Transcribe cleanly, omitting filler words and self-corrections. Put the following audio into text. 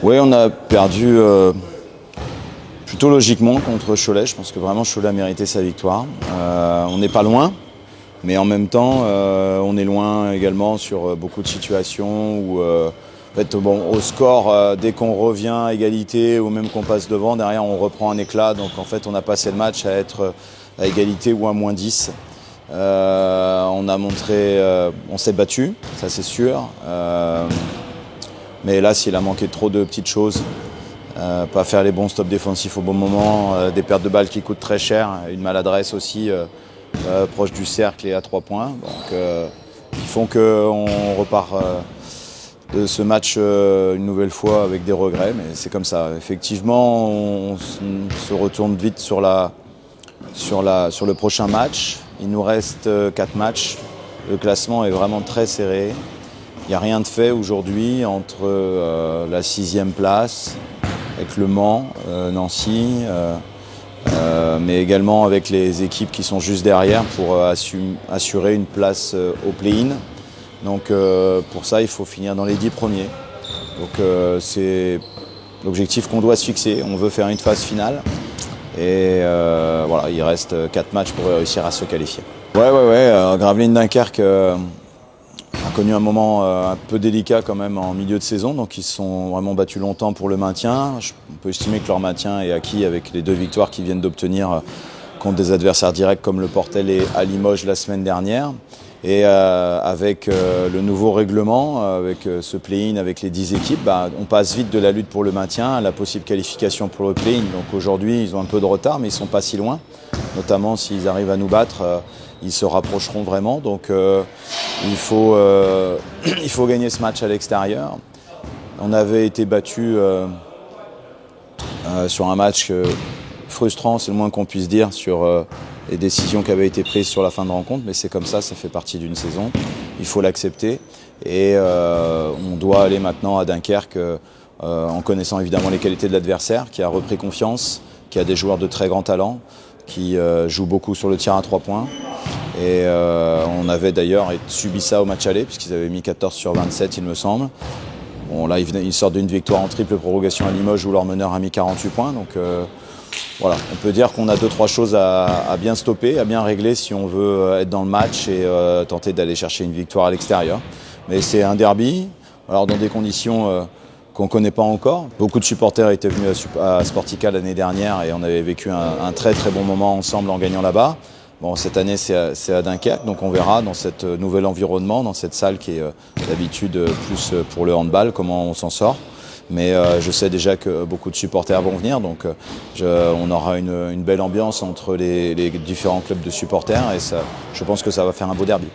Oui, on a perdu plutôt logiquement contre Cholet. Je pense que vraiment Cholet a mérité sa victoire. On n'est pas loin, mais en même temps, on est loin également sur beaucoup de situations où, en fait, bon, au score, dès qu'on revient à égalité ou même qu'on passe devant, derrière on reprend un éclat. Donc en fait, on a passé le match à être à égalité ou à -10. On a montré, on s'est battu, ça c'est sûr. Mais là, s'il a manqué trop de petites choses, pas faire les bons stops défensifs au bon moment, des pertes de balles qui coûtent très cher, une maladresse aussi proche du cercle et à 3 points. Donc, ils font qu'on repart de ce match une nouvelle fois avec des regrets, mais c'est comme ça. Effectivement, on se retourne vite sur le prochain match. Il nous reste 4 matchs. Le classement est vraiment très serré. Il n'y a rien de fait aujourd'hui entre la 6e place avec Le Mans, Nancy, mais également avec les équipes qui sont juste derrière pour assurer une place au play-in. Donc pour ça, il faut finir dans les 10 premiers. Donc c'est l'objectif qu'on doit se fixer. On veut faire une phase finale. Et voilà, il reste 4 matchs pour réussir à se qualifier. Ouais. Gravelines Dunkerque a connu un moment un peu délicat quand même en milieu de saison, donc ils se sont vraiment battus longtemps pour le maintien. On peut estimer que leur maintien est acquis avec les 2 victoires qu'ils viennent d'obtenir contre des adversaires directs comme le Portel et à Limoges la semaine dernière. Et avec le nouveau règlement, avec ce play-in, avec les 10 équipes, on passe vite de la lutte pour le maintien à la possible qualification pour le play-in. Donc aujourd'hui, ils ont un peu de retard, mais ils ne sont pas si loin. Notamment s'ils arrivent à nous battre, ils se rapprocheront vraiment. Donc il faut gagner ce match à l'extérieur. On avait été battus sur un match frustrant, c'est le moins qu'on puisse dire, sur les décisions qui avaient été prises sur la fin de rencontre, mais c'est comme ça fait partie d'une saison, il faut l'accepter et on doit aller maintenant à Dunkerque en connaissant évidemment les qualités de l'adversaire, qui a repris confiance, qui a des joueurs de très grand talent, qui jouent beaucoup sur le tir à 3 points et on avait d'ailleurs subi ça au match aller puisqu'ils avaient mis 14 sur 27 il me semble. Bon là ils sortent d'une victoire en triple prorogation à Limoges où leur meneur a mis 48 points donc voilà, on peut dire qu'on a 2-3 choses à bien stopper, à bien régler si on veut être dans le match et tenter d'aller chercher une victoire à l'extérieur. Mais c'est un derby, alors dans des conditions qu'on ne connaît pas encore. Beaucoup de supporters étaient venus à Sportica l'année dernière et on avait vécu un très très bon moment ensemble en gagnant là-bas. Bon, cette année c'est à Dunkerque, donc on verra dans cet nouvel environnement, dans cette salle qui est d'habitude plus pour le handball, comment on s'en sort. Mais je sais déjà que beaucoup de supporters vont venir, donc on aura une belle ambiance entre les différents clubs de supporters et ça, je pense que ça va faire un beau derby.